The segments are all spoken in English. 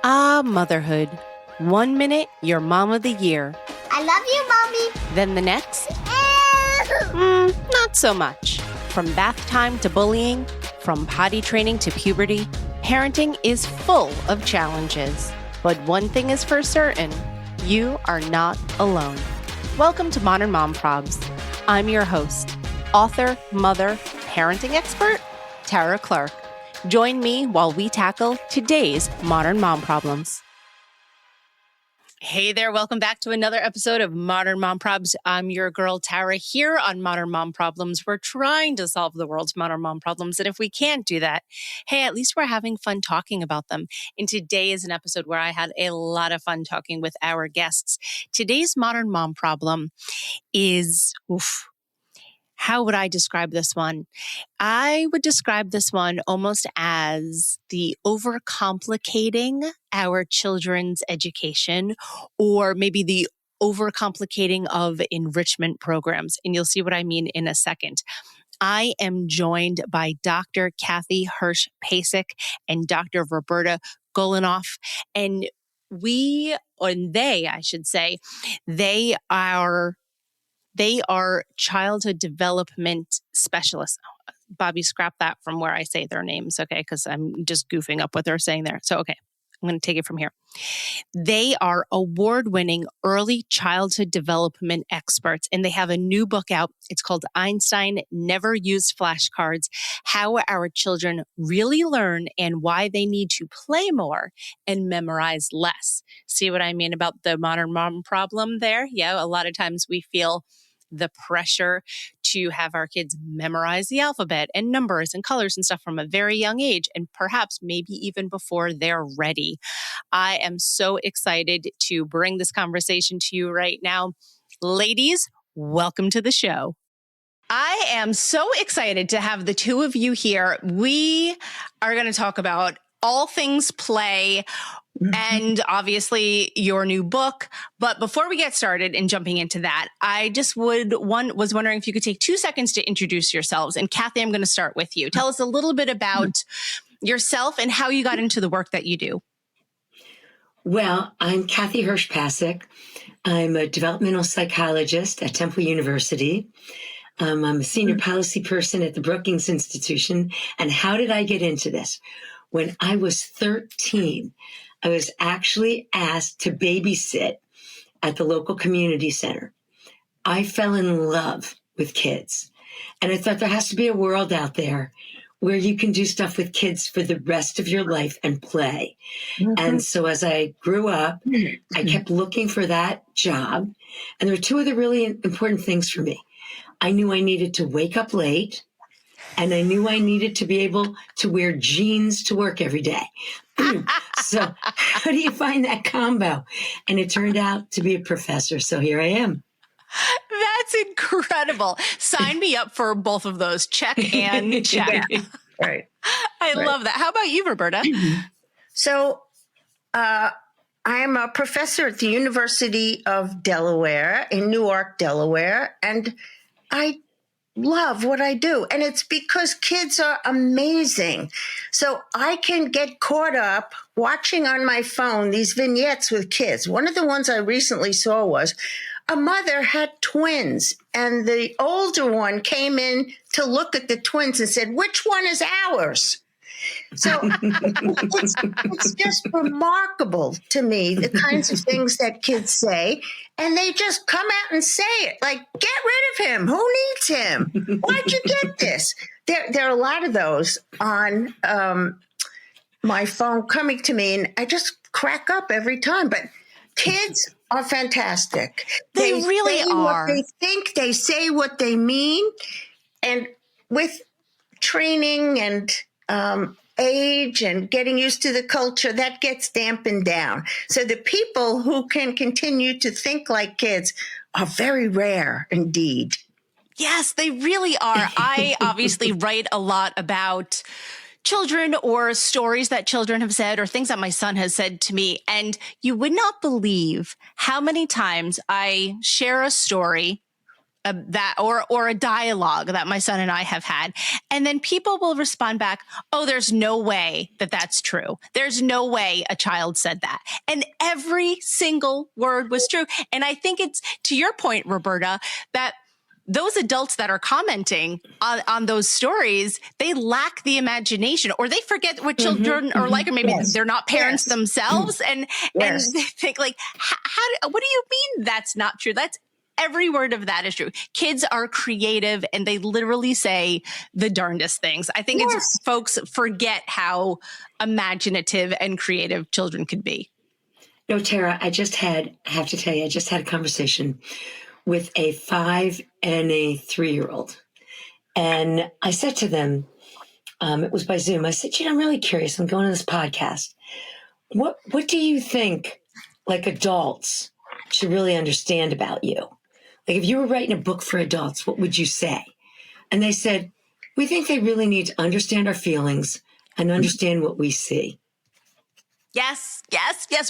Motherhood. 1 minute, you're mom of the year. I love you, Mommy. Then the next, not so much. From bath time to bullying, from potty training to puberty, parenting is full of challenges. But one thing is for certain, you are not alone. Welcome to Modern Mom Probs. I'm your host, author, mother, parenting expert, Tara Clark. Join me while we tackle today's modern mom problems. Hey there, welcome back to another episode of Modern Mom Probs. I'm your girl, Tara, here on Modern Mom Problems. We're trying to solve the world's modern mom problems, and if we can't do that, hey, at least we're having fun talking about them. And today is an episode where I had a lot of fun talking with our guests. Today's modern mom problem is, how would I describe this one? I would describe this one almost as the overcomplicating our children's education, or maybe the overcomplicating of enrichment programs. And you'll see what I mean in a second. I am joined by Dr. Kathy Hirsh-Pasek and Dr. Roberta Golinkoff. And they are childhood development specialists. Bobby, scrap that from where I say their names, okay? Because I'm just goofing up what they're saying there. So, okay, I'm going to take it from here. They are award-winning early childhood development experts, and they have a new book out. It's called Einstein Never Used Flashcards: How Our Children Really Learn and Why They Need to Play More and Memorize Less. See what I mean about the modern mom problem there? Yeah, a lot of times we feel the pressure to have our kids memorize the alphabet and numbers and colors and stuff from a very young age, and perhaps maybe even before they're ready. I am so excited to bring this conversation to you right now. Ladies, welcome to the show. I am so excited to have the two of you here. We are going to talk about all things play, and obviously your new book. But before we get started and jumping into that, I just was wondering if you could take 2 seconds to introduce yourselves. And Kathy, I'm going to start with you. Tell us a little bit about yourself and how you got into the work that you do. Well, I'm Kathy Hirsh-Pasek. I'm a developmental psychologist at Temple University. I'm a senior policy person at the Brookings Institution. And how did I get into this? When I was 13, I was actually asked to babysit at the local community center. I fell in love with kids, and I thought there has to be a world out there where you can do stuff with kids for the rest of your life and play. And so as I grew up, I kept looking for that job. And there were two other really important things for me. I knew I needed to wake up late, and I knew I needed to be able to wear jeans to work every day. So how do you find that combo? And it turned out to be a professor. So here I am. That's incredible. Sign me up for both of those. Check and check. Right. I love that. How about you, Roberta? So I'm a professor at the University of Delaware in Newark, Delaware, and I love what I do. And it's because kids are amazing. So I can get caught up watching on my phone these vignettes with kids. One of the ones I recently saw was a mother had twins, and the older one came in to look at the twins and said, "Which one is ours?" So it's just remarkable to me, the kinds of things that kids say, and they just come out and say it, like, "Get rid of him. Who needs him? Why'd you get this?" There are a lot of those on my phone coming to me, and I just crack up every time. But kids are fantastic. They really are. What they think, they say what they mean, and with training and age and getting used to the culture, that gets dampened down. So the people who can continue to think like kids are very rare indeed. Yes, they really are. I obviously write a lot about children or stories that children have said or things that my son has said to me. And you would not believe how many times I share a story that or a dialogue that my son and I have had. And then people will respond back, oh, there's no way that that's true. There's no way a child said that. And every single word was true. And I think it's to your point, Roberta, that those adults that are commenting on those stories, they lack the imagination, or they forget what children are like, or maybe they're not parents themselves. And they think like, what do you mean that's not true? That's every word of that is true. Kids are creative and they literally say the darndest things. I think it's folks forget how imaginative and creative children could be. No, Tara, I have to tell you, I just had a conversation with a 5 and a 3-year-old. And I said to them, it was by Zoom, I said, I'm really curious. I'm going to this podcast. What do you think, like, adults should really understand about you? Like, if you were writing a book for adults, what would you say? And they said, we think they really need to understand our feelings and understand what we see. Yes.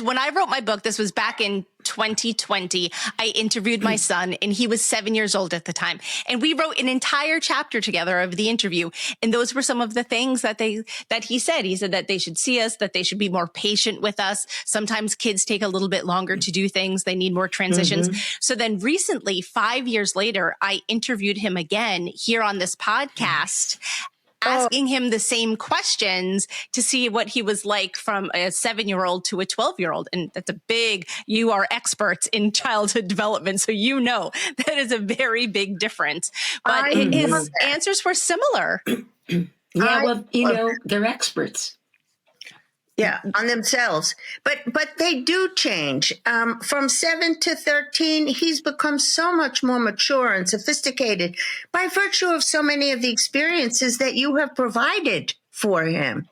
When I wrote my book, this was back in 2020, I interviewed my son and he was 7 years old at the time. And we wrote an entire chapter together of the interview. And those were some of the things that he said. He said that they should see us, that they should be more patient with us. Sometimes kids take a little bit longer to do things. They need more transitions. So then recently, 5 years later, I interviewed him again here on this podcast, asking him the same questions to see what he was like from a 7-year-old to a 12-year-old. And that's you are experts in childhood development. So that is a very big difference. But his answers were similar. They're experts. Yeah, on themselves. But they do change. From 7 to 13, he's become so much more mature and sophisticated by virtue of so many of the experiences that you have provided for him.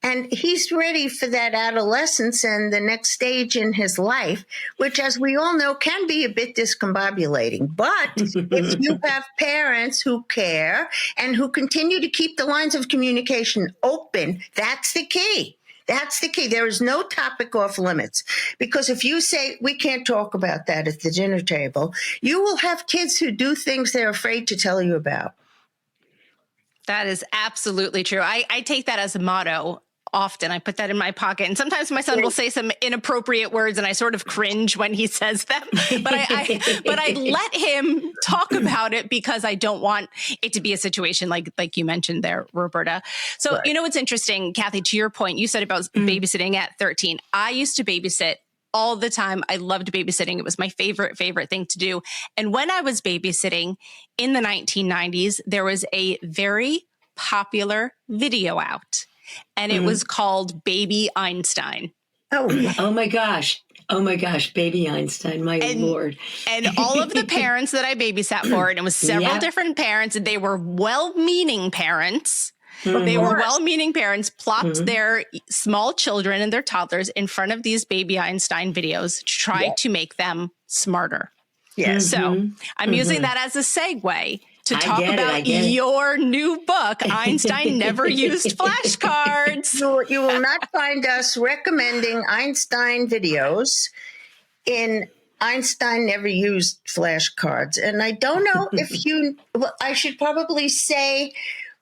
And he's ready for that adolescence and the next stage in his life, which, as we all know, can be a bit discombobulating. But if you have parents who care and who continue to keep the lines of communication open, that's the key. That's the key. There is no topic off limits, because if you say we can't talk about that at the dinner table, you will have kids who do things they're afraid to tell you about. That is absolutely true. I take that as a motto. Often I put that in my pocket, and sometimes my son will say some inappropriate words and I sort of cringe when he says them, but I let him talk about it because I don't want it to be a situation like you mentioned there, Roberta. So, it's interesting, Kathy, to your point, you said about babysitting at 13. I used to babysit all the time. I loved babysitting. It was my favorite thing to do. And when I was babysitting in the 1990s, there was a very popular video out. And it was called Baby Einstein. Oh my gosh, Baby Einstein, my Lord. And all of the parents that I babysat for, and it was several different parents, and they were well-meaning parents. They were well-meaning parents, plopped their small children and their toddlers in front of these Baby Einstein videos to try to make them smarter. So I'm using that as a segue to talk about your new book, Einstein Never Used Flashcards. You will not find us recommending Einstein videos in Einstein Never Used Flashcards. And I don't know if I should probably say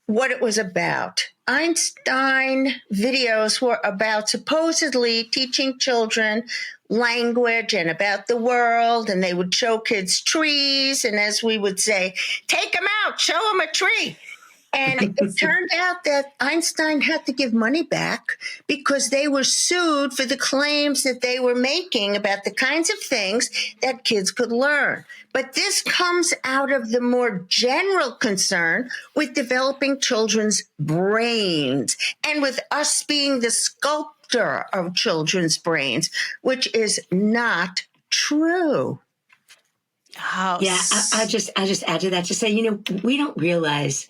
what it was about. Einstein videos were about supposedly teaching children language and about the world, and they would show kids trees, and as we would say, take them out, show them a tree. And it turned out that Einstein had to give money back because they were sued for the claims that they were making about the kinds of things that kids could learn. But this comes out of the more general concern with developing children's brains and with us being the sculptor of children's brains, which is not true. Oh, yeah, I just add to that to say, we don't realize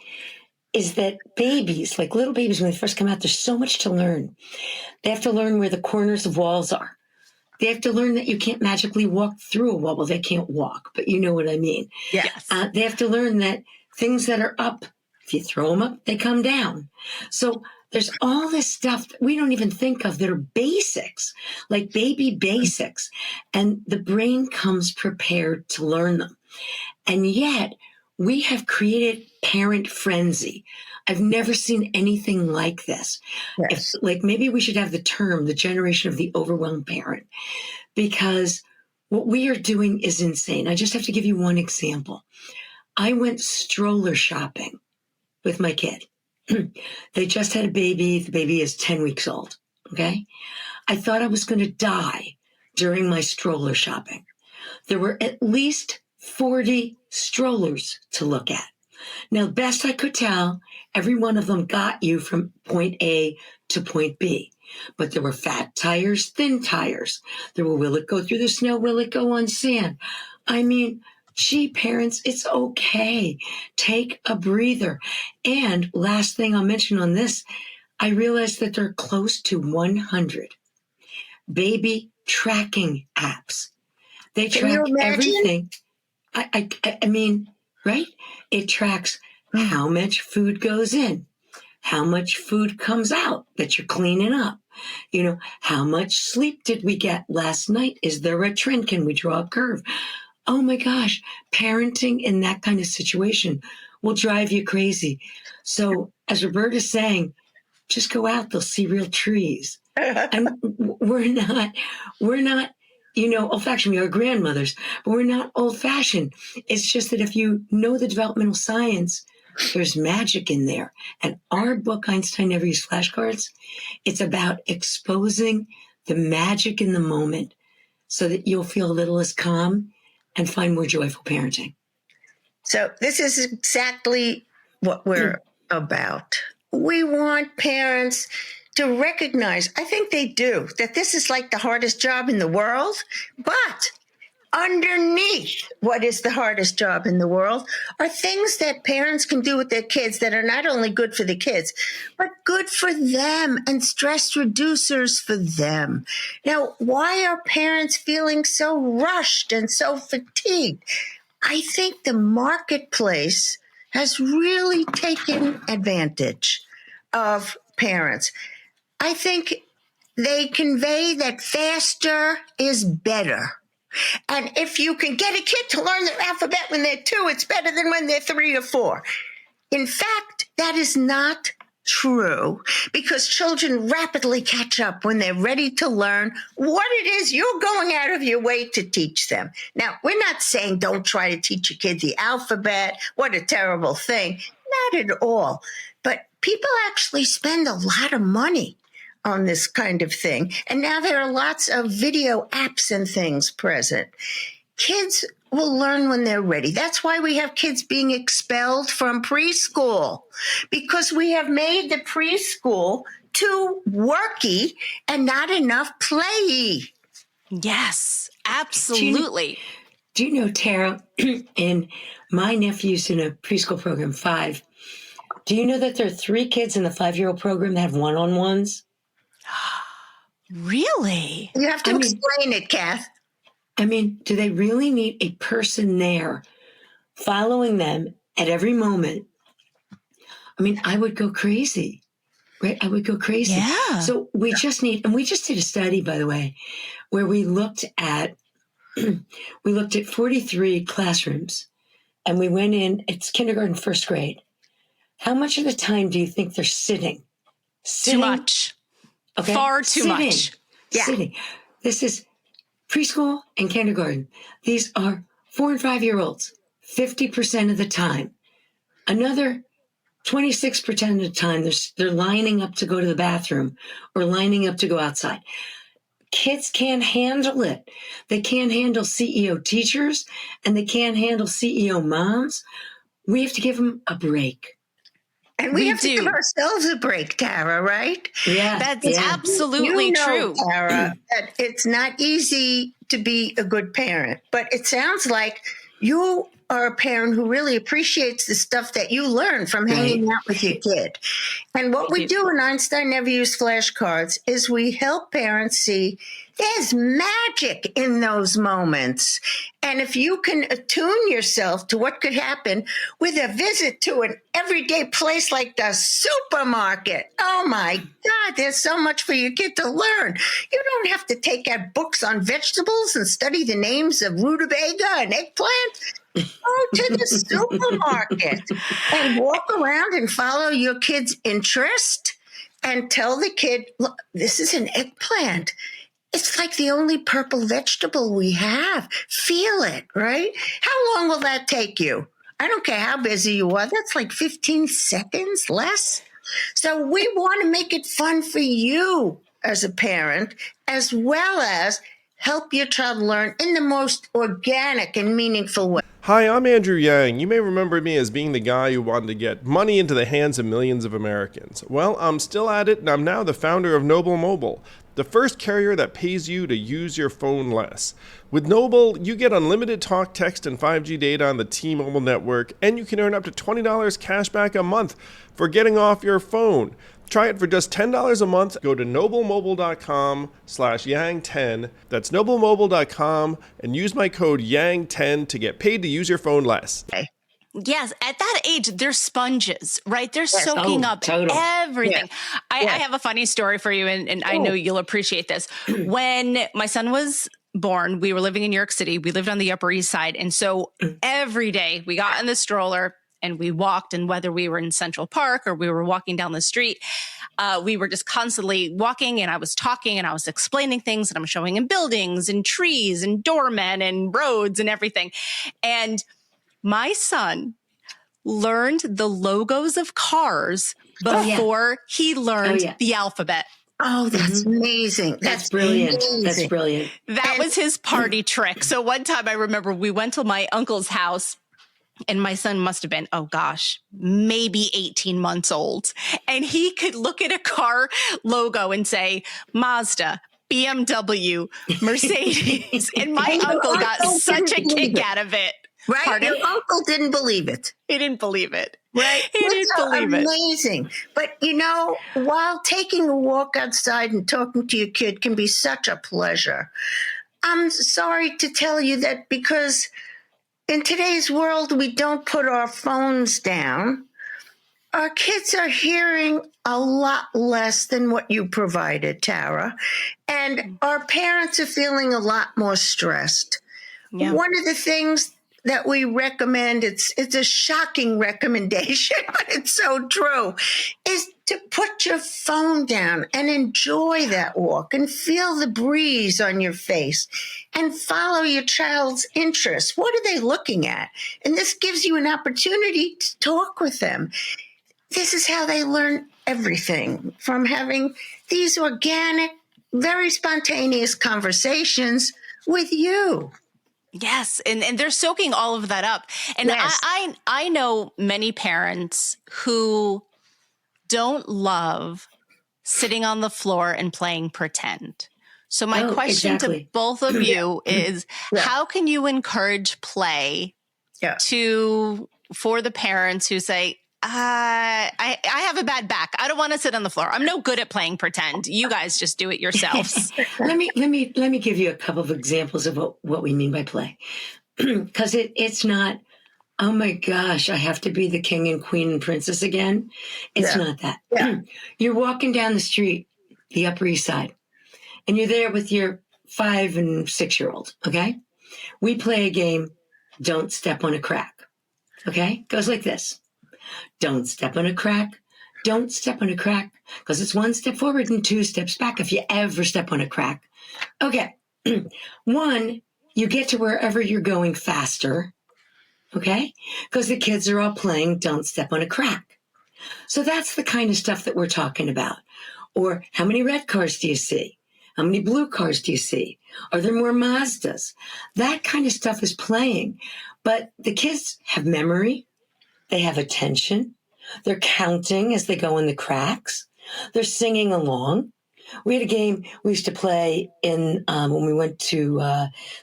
is that babies, like little babies, when they first come out, there's so much to learn. They have to learn where the corners of walls are. They have to learn that you can't magically walk through a wall. Well, they can't walk, but you know what I mean. Yes. They have to learn that things that are up, if you throw them up, they come down. So there's all this stuff that we don't even think of that are basics, like baby basics. And the brain comes prepared to learn them. And yet we have created parent frenzy. I've never seen anything like this. Yes. Maybe we should have the term, the generation of the overwhelmed parent, because what we are doing is insane. I just have to give you one example. I went stroller shopping with my kid. They just had a baby. The baby is 10 weeks old. Okay. I thought I was going to die during my stroller shopping. There were at least 40 strollers to look at. Now, best I could tell, every one of them got you from point A to point B. But there were fat tires, thin tires. There were, will it go through the snow? Will it go on sand? I mean, gee, parents, it's okay. Take a breather. And last thing I'll mention on this, I realized that there are close to 100 baby tracking apps. They track everything. I mean, right? It tracks how much food goes in, how much food comes out that you're cleaning up. You know, how much sleep did we get last night? Is there a trend? Can we draw a curve? Oh my gosh, parenting in that kind of situation will drive you crazy. So as Roberta's saying, just go out, they'll see real trees. And we're not, old-fashioned. We are grandmothers, but we're not old-fashioned. It's just that if you know the developmental science, there's magic in there. And our book, Einstein Never Used Flashcards, it's about exposing the magic in the moment so that you'll feel a little less calm and find more joyful parenting. So this is exactly what we're about. We want parents to recognize, I think they do, that this is like the hardest job in the world, but underneath what is the hardest job in the world are things that parents can do with their kids that are not only good for the kids, but good for them and stress reducers for them. Now, why are parents feeling so rushed and so fatigued? I think the marketplace has really taken advantage of parents. I think they convey that faster is better. And if you can get a kid to learn their alphabet when they're 2, it's better than when they're 3 or 4. In fact, that is not true, because children rapidly catch up when they're ready to learn what it is you're going out of your way to teach them. Now, we're not saying don't try to teach your kid the alphabet. What a terrible thing. Not at all. But people actually spend a lot of money on this kind of thing. And now there are lots of video apps and things present. Kids will learn when they're ready. That's why we have kids being expelled from preschool, because we have made the preschool too worky and not enough play. Yes, absolutely. Do you know, Tara, and my nephew's in a preschool program, 5. Do you know that there are 3 kids in the 5-year-old program that have one-on-ones? Really? You have to explain it, Kath. I mean, do they really need a person there following them at every moment? I mean, I would go crazy, right? I would go crazy. Yeah. So we just need, and we just did a study, by the way, where we looked at 43 classrooms, and we went in, it's kindergarten, 1st grade. How much of the time do you think they're sitting? Too much. Okay? Far too much. Yeah. Sitting. This is preschool and kindergarten. These are 4 and 5-year-olds, 50% of the time. Another 26% of the time, they're lining up to go to the bathroom or lining up to go outside. Kids can't handle it. They can't handle CEO teachers, and they can't handle CEO moms. We have to give them a break. And we have to give ourselves a break, Tara, right? Yeah. That's absolutely true. Tara, that it's not easy to be a good parent, but it sounds like you are a parent who really appreciates the stuff that you learn from hanging out with your kid. And what we do in Einstein Never Used Flashcards is we help parents see There's magic in those moments. And if you can attune yourself to what could happen with a visit to an everyday place like the supermarket, oh my God, there's so much for your kid to learn. You don't have to take out books on vegetables and study the names of rutabaga and eggplant. Go to the supermarket and walk around and follow your kid's interest and tell the kid, look, this is an eggplant. It's like the only purple vegetable we have. Feel it, right? How long will that take you? I don't care how busy you are. That's like 15 seconds less. So we want to make it fun for you as a parent, as well as help your child learn in the most organic and meaningful way. Hi, I'm Andrew Yang. You may remember me as being the guy who wanted to get money into the hands of millions of Americans. Well, I'm still at it, and I'm now the founder of Noble Mobile, the first carrier that pays you to use your phone less. With Noble, you get unlimited talk, text, and 5G data on the T-Mobile network, and you can earn up to $20 cash back a month for getting off your phone. Try it for just $10 a month. Go to noblemobile.com/yang10. That's noblemobile.com and use my code YANG10 to get paid to use your phone less. Yes, at that age, they're sponges, right? They're soaking up everything. Yeah. I have a funny story for you, and I know you'll appreciate this. When my son was born, we were living in New York City. We lived on the Upper East Side. And so every day we got in the stroller and we walked, and whether we were in Central Park or we were walking down the street, we were just constantly walking, and I was talking and I was explaining things, and I'm showing him buildings and trees and doormen and roads and everything. And my son learned the logos of cars before he learned the alphabet. Oh, that's amazing. That's brilliant. Amazing. That's brilliant. That was his party trick. So one time I remember we went to my uncle's house, and my son must have been, maybe 18 months old. And he could look at a car logo and say, Mazda, BMW, Mercedes. And my uncle got such a kick out of it. Right? Pardon? Your uncle didn't believe it. He didn't believe it. Right? He didn't believe it. Amazing. But while taking a walk outside and talking to your kid can be such a pleasure, I'm sorry to tell you that because in today's world, we don't put our phones down. Our kids are hearing a lot less than what you provided, Tara. And our parents are feeling a lot more stressed. Yeah. One of the things that we recommend, it's a shocking recommendation, but it's so true, is to put your phone down and enjoy that walk and feel the breeze on your face and follow your child's interests. What are they looking at? And this gives you an opportunity to talk with them. This is how they learn everything, from having these organic, very spontaneous conversations with you. Yes. And they're soaking all of that up. And yes. I know many parents who don't love sitting on the floor and playing pretend. So my question to both of you is, how can you encourage play for the parents who say, I have a bad back. I don't want to sit on the floor. I'm no good at playing pretend. You guys just do it yourselves. Let me give you a couple of examples of what we mean by play. Because it's not, oh my gosh, I have to be the king and queen and princess again. It's not that. Yeah. You're walking down the street, the Upper East Side, and you're there with your 5 and 6-year-old, okay? We play a game, don't step on a crack, okay? Goes like this. Don't step on a crack. Don't step on a crack, because it's 1 step forward and 2 steps back if you ever step on a crack. Okay. 1, you get to wherever you're going faster, okay? Because the kids are all playing don't step on a crack. So that's the kind of stuff that we're talking about. Or how many red cars do you see? How many blue cars do you see? Are there more Mazdas? That kind of stuff is playing. But the kids have memory. They have attention. They're counting as they go in the cracks. They're singing along. We had a game we used to play in when we went to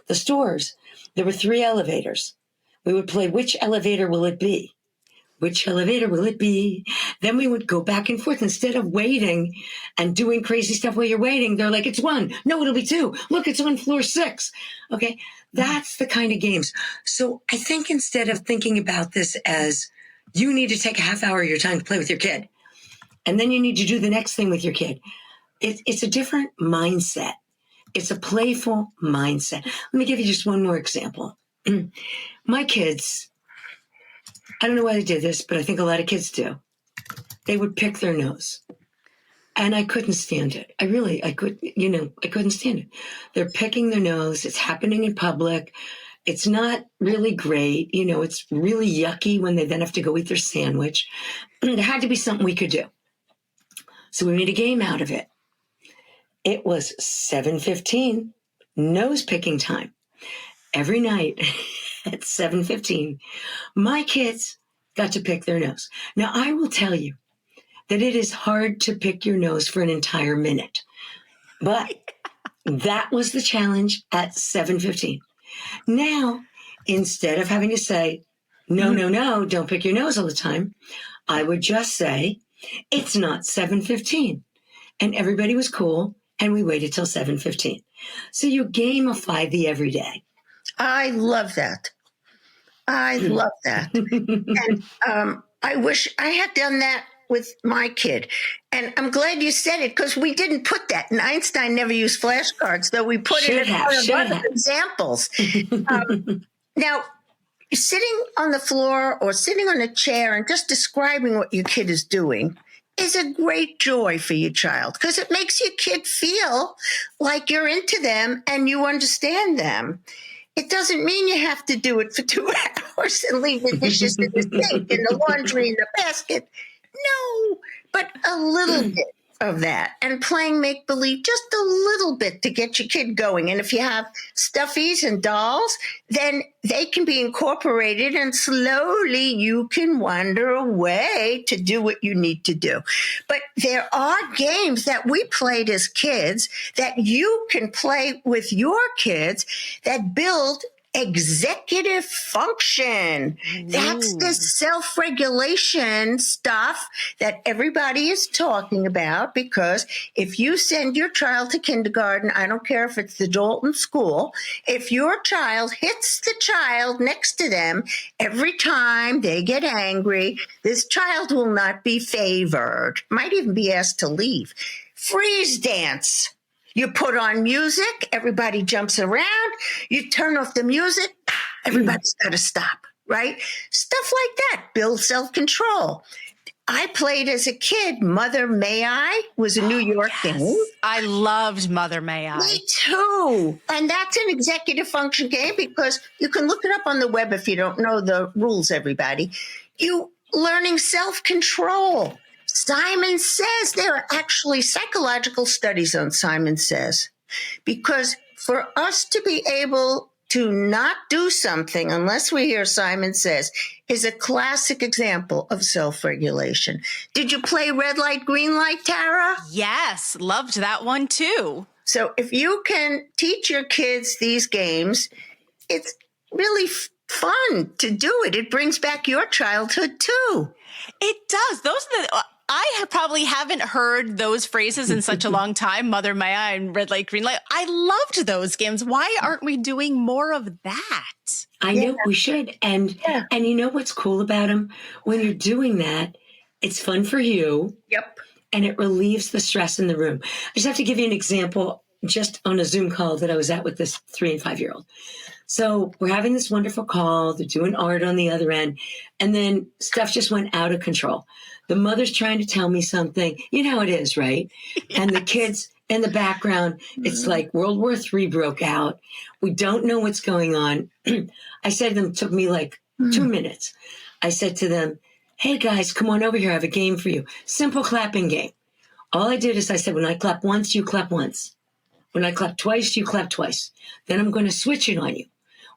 the stores. There were 3 elevators. We would play which elevator will it be? Which elevator will it be? Then we would go back and forth instead of waiting and doing crazy stuff while you're waiting. They're like, it's 1. No, it'll be 2. Look, it's on floor 6. Okay. That's the kind of games. So I think instead of thinking about this as you need to take a half hour of your time to play with your kid, and then you need to do the next thing with your kid, it's a different mindset. It's a playful mindset. Let me give you just one more example. My kids, I don't know why they did this, but I think a lot of kids do. They would pick their nose. And I couldn't stand it. I couldn't stand it. They're picking their nose. It's happening in public. It's not really great. It's really yucky when they then have to go eat their sandwich. There had to be something we could do. So we made a game out of it. It was 7:15, nose picking time. Every night at 7:15, my kids got to pick their nose. Now, I will tell you that it is hard to pick your nose for an entire minute. But that was the challenge at 7:15. Now, instead of having to say, no, don't pick your nose all the time, I would just say, it's not 7:15. And everybody was cool, and we waited till 7:15. So you gamify the everyday. I love that. And I wish I had done that with my kid. And I'm glad you said it, because we didn't put that. And Einstein never used flashcards, though we put it in one of other examples. Now, sitting on the floor or sitting on a chair and just describing what your kid is doing is a great joy for your child, because it makes your kid feel like you're into them and you understand them. It doesn't mean you have to do it for 2 hours and leave the dishes in the sink and the laundry in the basket. No, but a little bit of that, and playing make-believe just a little bit to get your kid going. And if you have stuffies and dolls, then they can be incorporated, and slowly you can wander away to do what you need to do. But there are games that we played as kids that you can play with your kids that build executive function. That's the self-regulation stuff that everybody is talking about, because if you send your child to kindergarten, I don't care if it's the Dalton school, if your child hits the child next to them every time they get angry, this child will not be favored, might even be asked to leave. Freeze dance. You put on music, everybody jumps around. You turn off the music, everybody's got to stop, right? Stuff like that builds self-control. I played as a kid. Mother May I was a New York game. I loved Mother May I. Me too. And that's an executive function game, because you can look it up on the web if you don't know the rules, everybody. You learning self-control. Simon Says, there are actually psychological studies on Simon Says, because for us to be able to not do something unless we hear Simon Says is a classic example of self-regulation. Did you play red light, green light, Tara? Yes, loved that one too. So if you can teach your kids these games, it's really fun to do it. It brings back your childhood too. It does. Those are the... I probably haven't heard those phrases in such a long time. Mother May I and red light, green light. I loved those games. Why aren't we doing more of that? I know we should. And you know what's cool about them? When you're doing that, it's fun for you. Yep. And it relieves the stress in the room. I just have to give you an example just on a Zoom call that I was at with this 3 and 5-year-old. So we're having this wonderful call. They're doing art on the other end. And then stuff just went out of control. The mother's trying to tell me something. You know how it is, right? Yes. And the kids in the background, it's like World War III broke out. We don't know what's going on. I said to them, it took me like 2 minutes. I said to them, hey guys, come on over here. I have a game for you. Simple clapping game. All I did is I said, when I clap once, you clap once. When I clap twice, you clap twice. Then I'm going to switch it on you.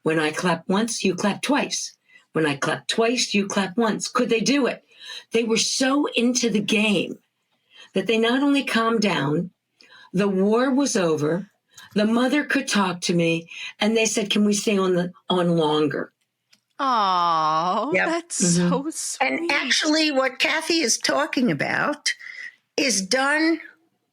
When I clap once, you clap twice. When I clap twice, you clap once. Could they do it? They were so into the game that they not only calmed down, the war was over, the mother could talk to me, and they said, can we stay on longer? Oh, Yep. that's so sweet. And actually, what Kathy is talking about is done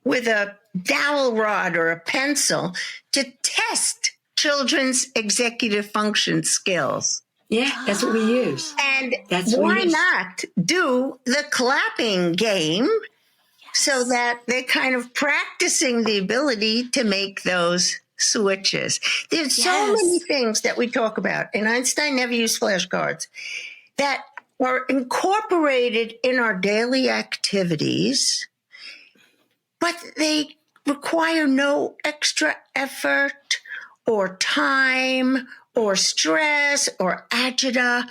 with a dowel rod or a pencil to test children's executive function skills. Yeah, that's what we use. And That's what we why use. not do the clapping game so that they're kind of practicing the ability to make those switches? There's so many things that we talk about, and Einstein never used flashcards, that are incorporated in our daily activities, but they require no extra effort or time or stress or agita.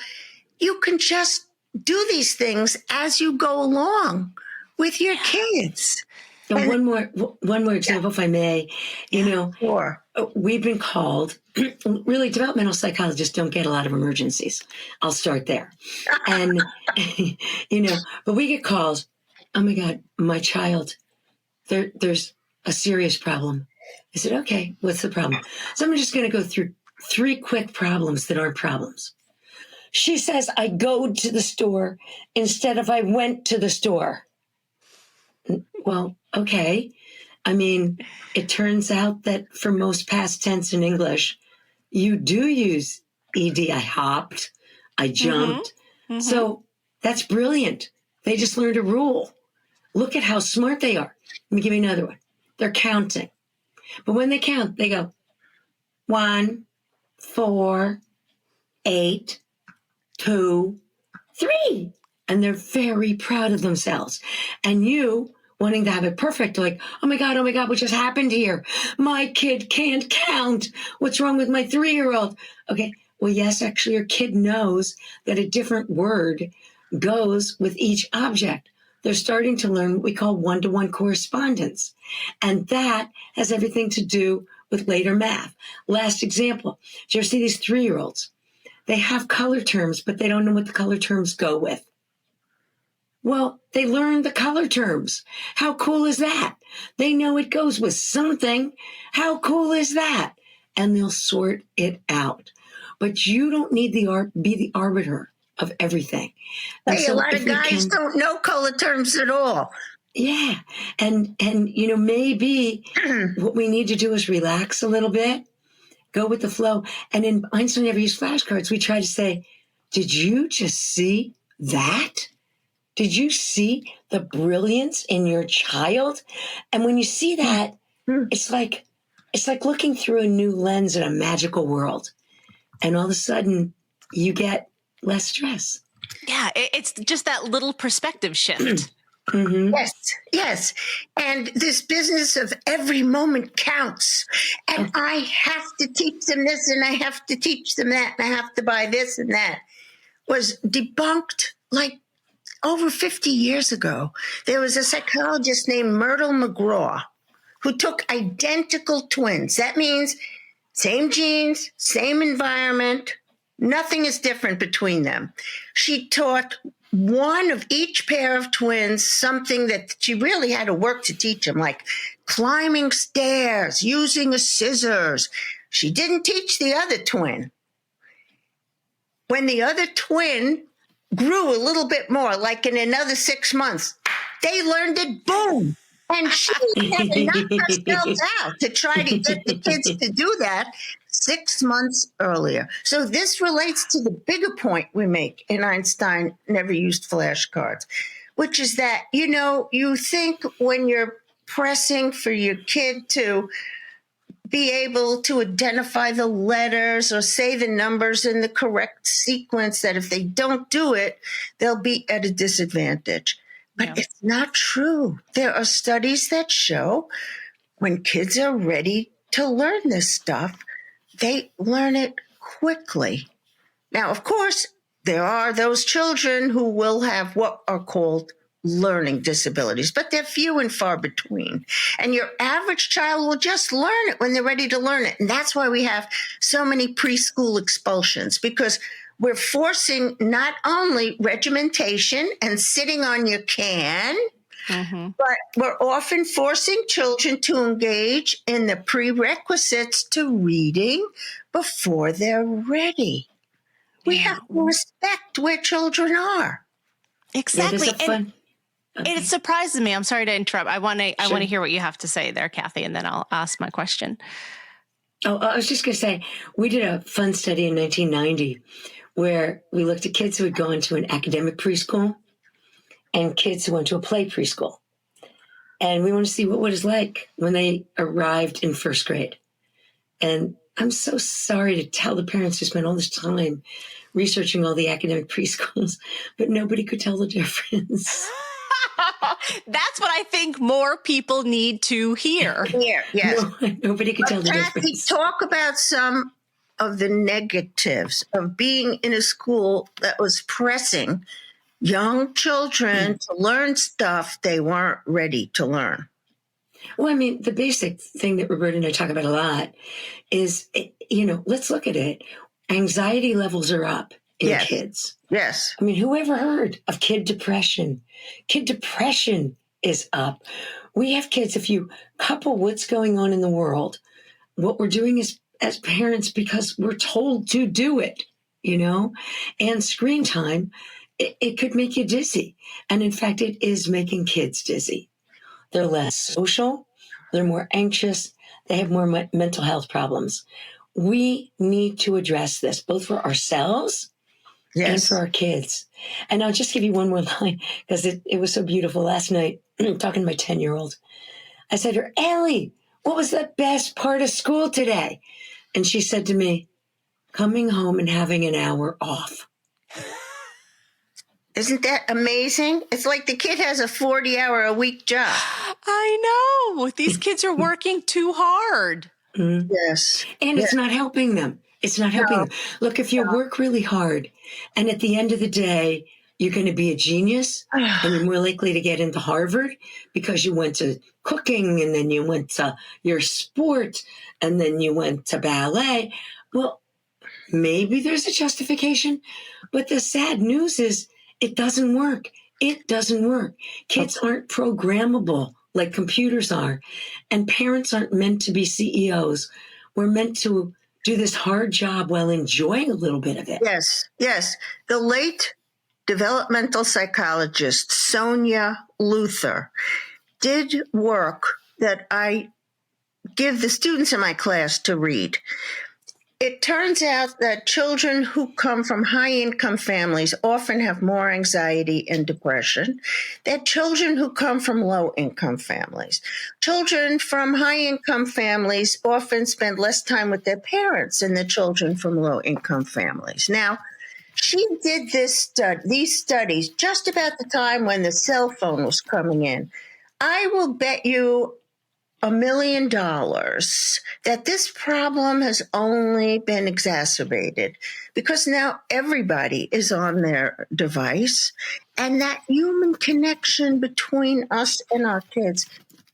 You can just do these things as you go along with your kids. And one more example, if I may. Sure. We've been called, really, developmental psychologists don't get a lot of emergencies. I'll start there. And, but we get calls, oh my God, my child, there's a serious problem. I said, okay, what's the problem? So I'm just going to go through 3 quick problems that aren't problems. She says, I go to the store instead of I went to the store. Well, okay. I mean, it turns out that for most past tense in English, you do use ed. I hopped, I jumped. So that's brilliant. They just learned a rule. Look at how smart they are. Let me give you another one. They're counting. But when they count, they go 1, 4, 8, 2, 3. And they're very proud of themselves. And you, wanting to have it perfect, like, oh my God, what just happened here? My kid can't count. What's wrong with my 3-year-old? Okay, well, yes, actually, your kid knows that a different word goes with each object. They're starting to learn what we call one-to-one correspondence. And that has everything to do with later math. Last example, do you ever see these 3-year-olds? They have color terms, but they don't know what the color terms go with. Well, they learn the color terms. How cool is that? They know it goes with something. How cool is that? And they'll sort it out. But you don't need be the arbiter of everything. Hey, a lot of guys don't know color terms at all. Yeah. And maybe what we need to do is relax a little bit, go with the flow. And in Einstein never used flashcards. We try to say, did you just see that? Did you see the brilliance in your child? And when you see that, it's like looking through a new lens in a magical world. And all of a sudden, you get less stress. Yeah, it's just that little perspective shift. Yes. And this business of every moment counts. And I have to teach them this, and I have to teach them that, and I have to buy this and that, was debunked like over 50 years ago. There was a psychologist named Myrtle McGraw who took identical twins. That means same genes, same environment, nothing is different between them. She taught one of each pair of twins something that she really had to work to teach them, like climbing stairs, using a scissors. She didn't teach the other twin. When the other twin grew a little bit more, like in another 6 months, they learned it, boom. And she had to knock herself out to try to get the kids to do that 6 months earlier. So this relates to the bigger point we make in Einstein never used flashcards, which is that, you think when you're pressing for your kid to be able to identify the letters or say the numbers in the correct sequence, that if they don't do it, they'll be at a disadvantage. But it's not true. There are studies that show when kids are ready to learn this stuff, they learn it quickly. Now, of course, there are those children who will have what are called learning disabilities, but they're few and far between. And your average child will just learn it when they're ready to learn it. And that's why we have so many preschool expulsions, because we're forcing not only regimentation and sitting on your can, but we're often forcing children to engage in the prerequisites to reading before they're ready. We have to respect where children are. Exactly. Yeah, there's a fun. And it surprises me. I'm sorry to interrupt. I want to hear what you have to say there, Kathy, and then I'll ask my question. Oh, I was just going to say, we did a fun study in 1990 where we looked at kids who had gone to an academic preschool and kids who went to a play preschool. And we want to see what it was like when they arrived in first grade. And I'm so sorry to tell the parents who spent all this time researching all the academic preschools, but nobody could tell the difference. That's what I think more people need to hear. Yes. No, nobody could tell the Kathy, difference. talk about some of the negatives of being in a school that was pressing young children to learn stuff they weren't ready to learn. Well, I mean, the basic thing that Roberta and I talk about a lot is, let's look at it. Anxiety levels are up in kids. Yes. I mean, who ever heard of kid depression? Kid depression is up. We have kids, if you couple what's going on in the world, what we're doing is as parents because we're told to do it, and screen time, it could make you dizzy. And in fact, it is making kids dizzy. They're less social. They're more anxious. They have more mental health problems. We need to address this both for ourselves and for our kids. And I'll just give you one more line because it was so beautiful. Last night, talking to my 10-year-old, I said to her, Ellie, what was the best part of school today? And she said to me, coming home and having an hour off. Isn't that amazing? It's like the kid has a 40-hour-a-week job. I know. These kids are working too hard. Mm-hmm. Yes. And it's not helping them. It's not helping them. Look, if you work really hard and at the end of the day, you're going to be a genius and you're more likely to get into Harvard because you went to cooking and then you went to your sport and then you went to ballet. Well, maybe there's a justification, but the sad news is it doesn't work. It doesn't work. Kids aren't programmable like computers are, and parents aren't meant to be CEOs. We're meant to do this hard job while enjoying a little bit of it. Yes. The late developmental psychologist Sonia Luther did work that I give the students in my class to read. It turns out that children who come from high-income families often have more anxiety and depression than children who come from low-income families. Children from high-income families often spend less time with their parents than the children from low-income families. Now, she did these studies just about the time when the cell phone was coming in. I will bet you $1 million that this problem has only been exacerbated because now everybody is on their device, and that human connection between us and our kids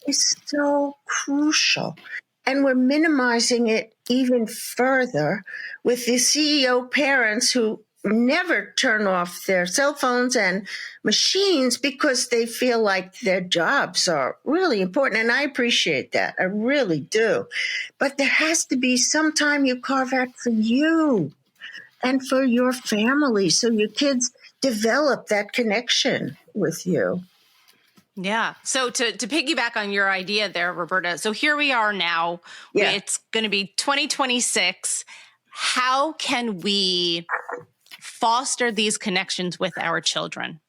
is so crucial. And we're minimizing it even further with the CEO parents who never turn off their cell phones and machines because they feel like their jobs are really important. And I appreciate that. I really do. But there has to be some time you carve out for you and for your family so your kids develop that connection with you. Yeah. So to piggyback on your idea there, Roberta, so here we are now. Yeah. It's going to be 2026. How can we foster these connections with our children?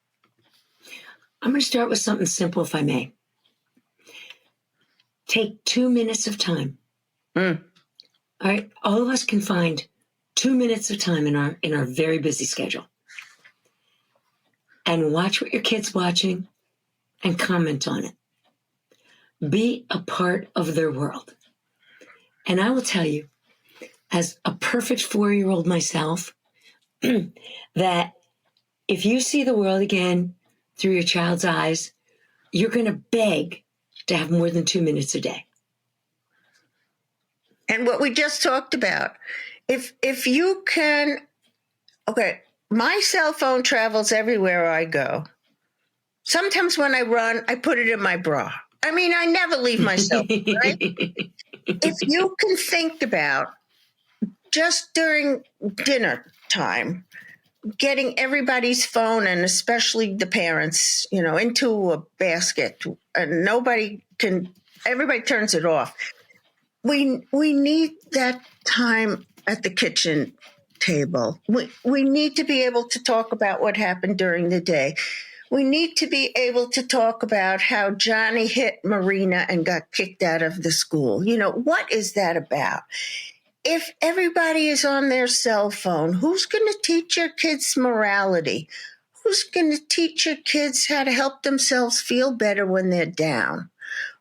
I'm going to start with something simple, if I may. Take 2 minutes of time. All right. All of us can find 2 minutes of time in our very busy schedule. And watch what your kid's watching and comment on it. Be a part of their world. And I will tell you, as a perfect 4-year-old myself, that if you see the world again through your child's eyes, you're going to beg to have more than 2 minutes a day. And what we just talked about, if you can, okay, my cell phone travels everywhere I go. Sometimes when I run, I put it in my bra. I mean, I never leave my cell phone, right? If you can think about just during dinner, time, getting everybody's phone and especially the parents, into a basket, and everybody turns it off. We need that time at the kitchen table. We need to be able to talk about what happened during the day. We need to be able to talk about how Johnny hit Marina and got kicked out of the school. What is that about? If everybody is on their cell phone, who's going to teach your kids morality? Who's going to teach your kids how to help themselves feel better when they're down?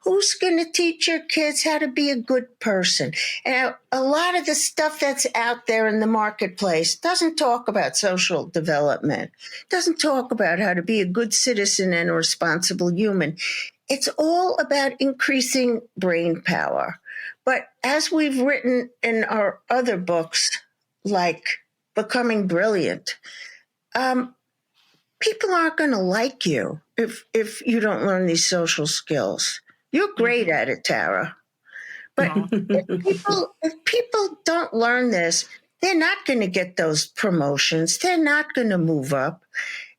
Who's going to teach your kids how to be a good person? And a lot of the stuff that's out there in the marketplace doesn't talk about social development, doesn't talk about how to be a good citizen and a responsible human. It's all about increasing brain power. But as we've written in our other books, like Becoming Brilliant, people aren't going to like you if you don't learn these social skills. You're great at it, Tara. But if people don't learn this, they're not going to get those promotions. They're not going to move up.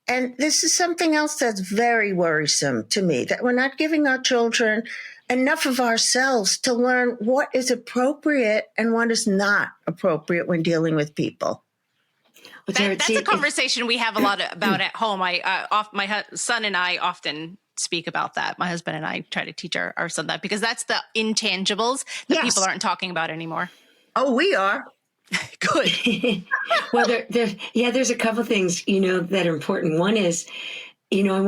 And this is something else that's very worrisome to me, that we're not giving our children enough of ourselves to learn what is appropriate and what is not appropriate when dealing with people. That's a conversation we have a lot about at home. My son and I often speak about that. My husband and I try to teach our son that, because that's the intangibles that people aren't talking about anymore. Oh, we are. Good. Well, there's a couple things, that are important. One is, I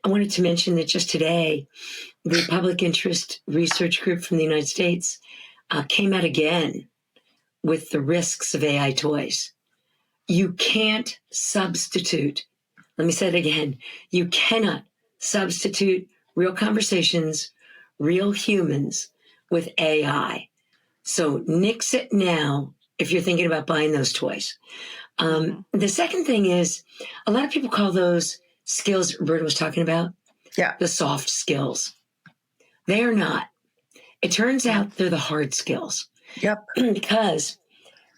wanted to mention that just today, the Public Interest Research Group from the United States came out again with the risks of AI toys. You can't substitute. Let me say it again. You cannot substitute real conversations, real humans with AI. So nix it now if you're thinking about buying those toys. The second thing is, a lot of people call those skills Roberta was talking about, the soft skills. They are not. It turns out they're the hard skills. Yep. Because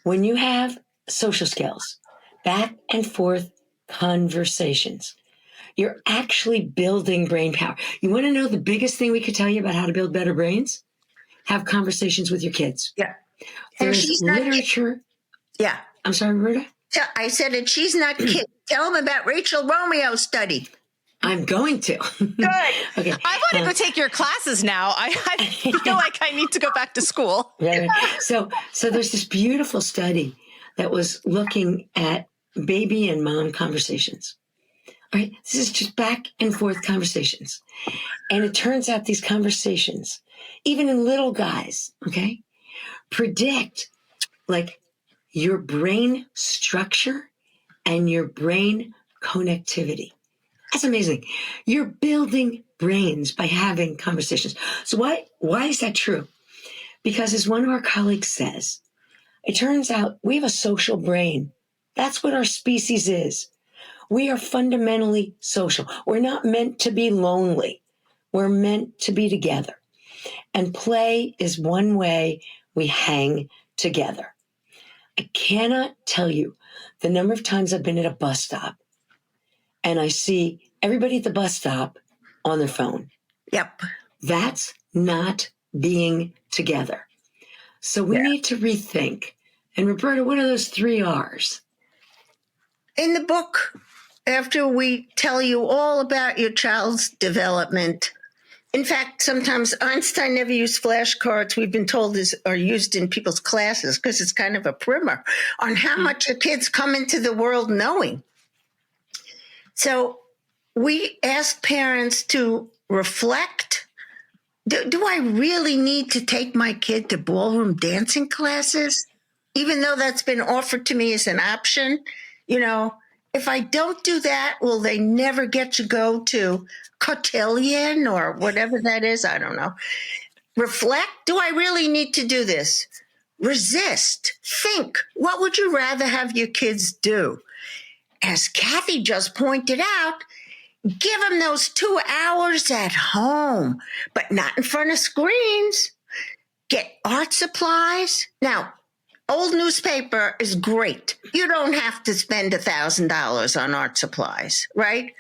when you have social skills, back and forth conversations, you're actually building brain power. You want to know the biggest thing we could tell you about how to build better brains? Have conversations with your kids. Yeah. There's literature. Yeah. I'm sorry, Roberta? Yeah, I said, and she's not kidding. Tell them about Rachel Romeo's study. I'm going to. Good. Okay. I want to go take your classes now. I feel like I need to go back to school. Right. So there's this beautiful study that was looking at baby and mom conversations. All right. This is just back and forth conversations. And it turns out these conversations, even in little guys, okay, predict like your brain structure and your brain connectivity. That's amazing. You're building brains by having conversations. So why is that true? Because as one of our colleagues says, it turns out we have a social brain. That's what our species is. We are fundamentally social. We're not meant to be lonely. We're meant to be together. And play is one way we hang together. I cannot tell you the number of times I've been at a bus stop and I see everybody at the bus stop on their phone. Yep. That's not being together. So we need to rethink. And Roberta, what are those 3 R's? In the book, after we tell you all about your child's development, in fact, sometimes Einstein never used flashcards. We've been told are used in people's classes because it's kind of a primer on how much your kids come into the world knowing. So we ask parents to reflect. Do I really need to take my kid to ballroom dancing classes? Even though that's been offered to me as an option, if I don't do that, will they never get to go to cotillion or whatever that is? I don't know. Reflect. Do I really need to do this? Resist. Think. What would you rather have your kids do? As Kathy just pointed out, give them those 2 hours at home, but not in front of screens. Get art supplies. Now, Old newspaper is great. You don't have to spend $1,000 on art supplies, right?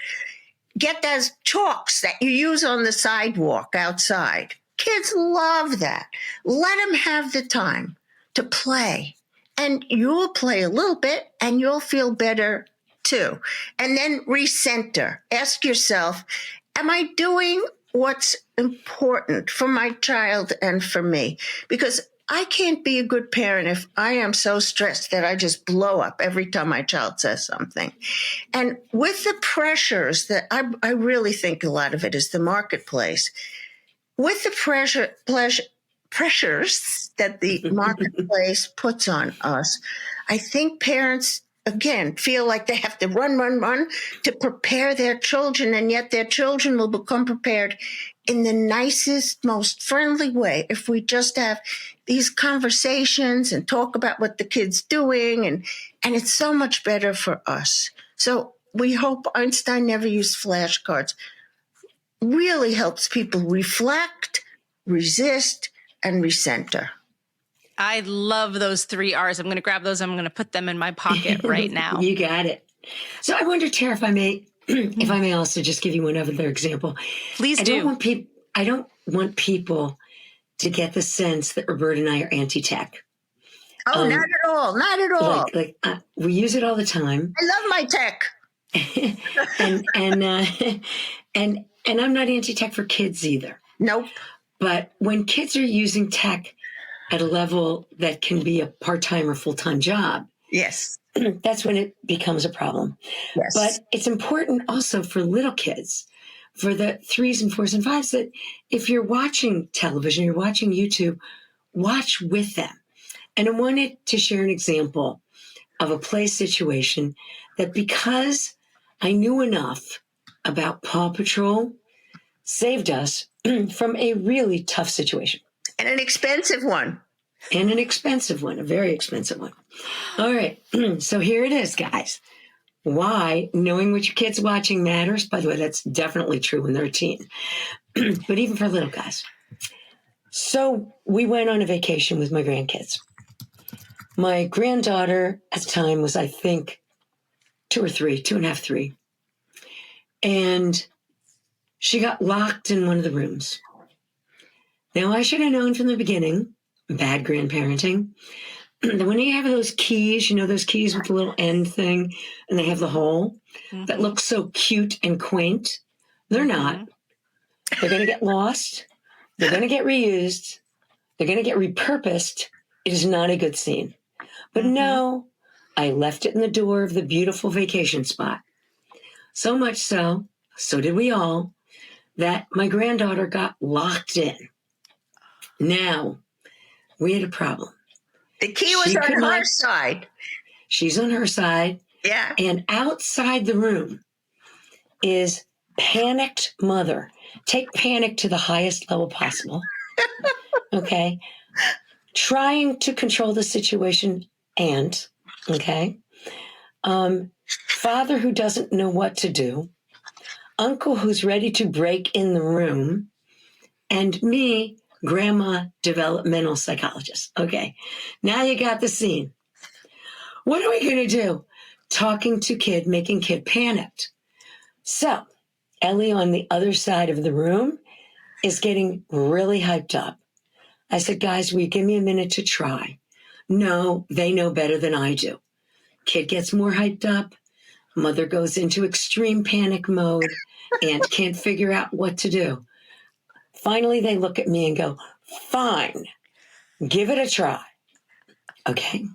Get those chalks that you use on the sidewalk outside. Kids love that. Let them have the time to play. And you'll play a little bit and you'll feel better too. And then recenter. Ask yourself, am I doing what's important for my child and for me? Because I can't be a good parent if I am so stressed that I just blow up every time my child says something. And with the pressures that I really think a lot of it is the marketplace, with the pressures that the marketplace puts on us, I think parents, again, feel like they have to run to prepare their children, and yet their children will become prepared in the nicest, most friendly way if we just have these conversations and talk about what the kid's doing, and it's so much better for us. So we hope Einstein never used flashcards. Really helps people reflect, resist, and recenter. I love those 3 R's. I'm going to grab those. I'm going to put them in my pocket right now. You got it. So I wonder, Tara, if I may also just give you one other example. Please do. I don't want people to get the sense that Roberta and I are anti-tech. Oh, not at all. Not at all. We use it all the time. I love my tech. And I'm not anti-tech for kids either. Nope. But when kids are using tech at a level that can be a part-time or full-time job, yes, that's when it becomes a problem. Yes. But it's important also for little kids, for the 3s and 4s and 5s, that if you're watching television, you're watching YouTube, watch with them. And I wanted to share an example of a play situation that, because I knew enough about Paw Patrol, saved us from a really tough situation. And an expensive one. And an expensive one, a very expensive one. All right, so here it is, guys. Why knowing what your kid's watching matters. By the way, that's definitely true when they're a teen, but even for little guys. So we went on a vacation with my grandkids. My granddaughter at the time was, I think, 2 or 3, 2.5, 3. And she got locked in one of the rooms. Now, I should have known from the beginning, bad grandparenting, that when you have those keys, you know, those keys with the little end thing, and they have the hole that looks so cute and quaint. They're not. They're going to get lost. They're going to get reused. They're going to get repurposed. It is not a good scene. But no, I left it in the door of the beautiful vacation spot. So much so did we all, that my granddaughter got locked in. Now, we had a problem. The key was on her side. She's on her side. Yeah. And outside the room is panicked mother. Take panic to the highest level possible. Okay. Trying to control the situation, and, okay. Father who doesn't know what to do. Uncle who's ready to break in the room. And me, grandma, developmental psychologist. Okay. Now you got the scene. What are we going to do? Talking to kid, making kid panicked. So Ellie on the other side of the room is getting really hyped up. I said, guys, will you give me a minute to try? No, they know better than I do. Kid gets more hyped up. Mother goes into extreme panic mode and can't figure out what to do. Finally, they look at me and go, fine, give it a try. Okay.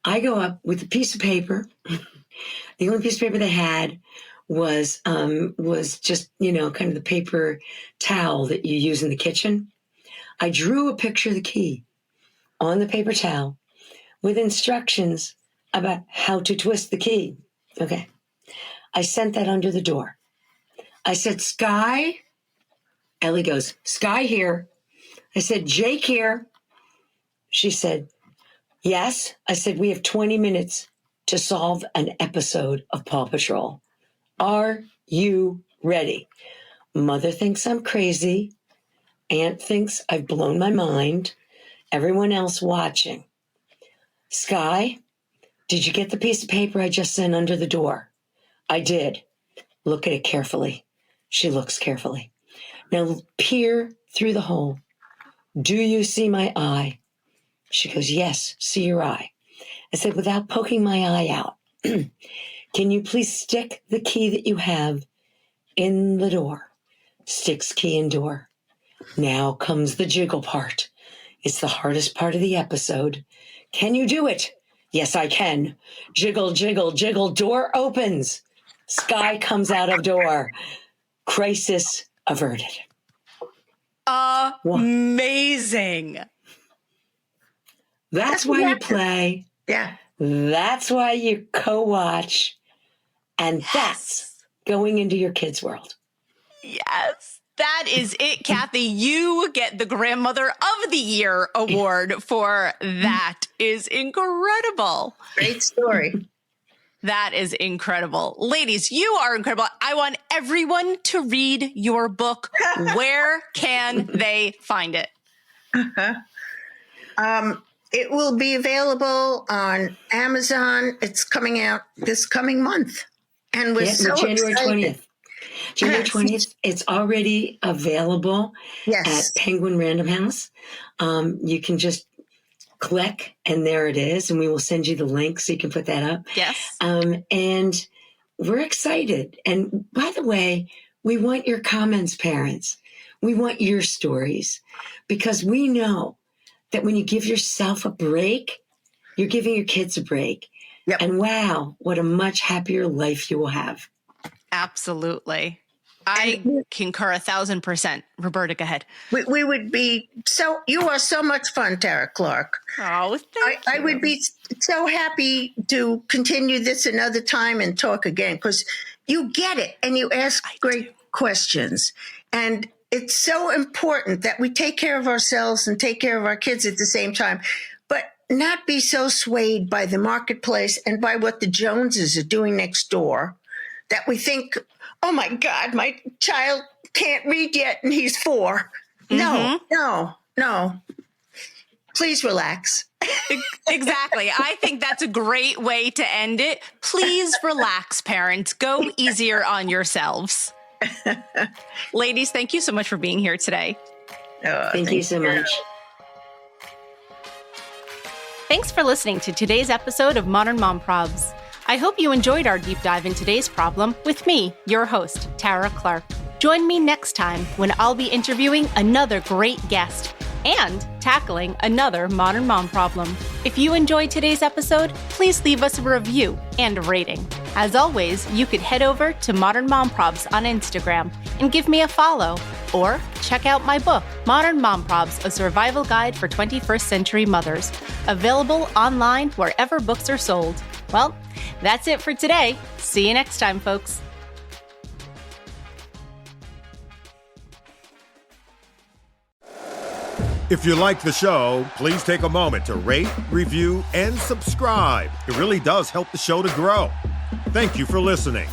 I go up with a piece of paper. The only piece of paper they had was just, kind of the paper towel that you use in the kitchen. I drew a picture of the key on the paper towel with instructions about how to twist the key. Okay. I sent that under the door. I said, Sky. Ellie goes, Sky here. I said, Jake here. She said, yes. I said, we have 20 minutes to solve an episode of Paw Patrol. Are you ready? Mother thinks I'm crazy. Aunt thinks I've blown my mind. Everyone else watching. Sky, did you get the piece of paper I just sent under the door? I did. Look at it carefully. She looks carefully. Now peer through the hole. Do you see my eye? She goes, yes, see your eye. I said, without poking my eye out, can you please stick the key that you have in the door? Sticks key in door. Now comes the jiggle part. It's the hardest part of the episode. Can you do it? Yes, I can. Jiggle, jiggle, jiggle. Door opens. Sky comes out of door. Crisis averted. Amazing. That's why you play. Yeah. That's why you co-watch. And that's going into your kids' world. Yes. That is it, Kathy. You get the Grandmother of the Year award for that. Is incredible. Great story. That is incredible. Ladies, you are incredible. I want everyone to read your book. Where can they find it? It will be available on Amazon. It's coming out this coming month. And we're so January excited. 20th. January 20th, it's already available at Penguin Random House. You can just click and there it is, and we will send you the link so you can put that up. Yes. And we're excited. And by the way, we want your comments, parents. We want your stories, because we know that when you give yourself a break, you're giving your kids a break. Yep. And wow, what a much happier life you will have. Absolutely. I concur 1,000%. Roberta, go ahead. We would be so, you are so much fun, Tara Clark. Oh, thank you. I would be so happy to continue this another time and talk again, because you get it and you ask great questions. And it's so important that we take care of ourselves and take care of our kids at the same time, but not be so swayed by the marketplace and by what the Joneses are doing next door that we think, oh my God, my child can't read yet and he's 4. No. Please relax. Exactly. I think that's a great way to end it. Please relax, parents. Go easier on yourselves. Ladies, thank you so much for being here today. Thank you so much. Thanks for listening to today's episode of Modern Mom Probs. I hope you enjoyed our deep dive in today's problem with me, your host, Tara Clark. Join me next time when I'll be interviewing another great guest and tackling another modern mom problem. If you enjoyed today's episode, please leave us a review and a rating. As always, you could head over to Modern Mom Probs on Instagram and give me a follow, or check out my book, Modern Mom Probs, A Survival Guide for 21st Century Mothers, available online wherever books are sold. Well, that's it for today. See you next time, folks. If you like the show, please take a moment to rate, review, and subscribe. It really does help the show to grow. Thank you for listening.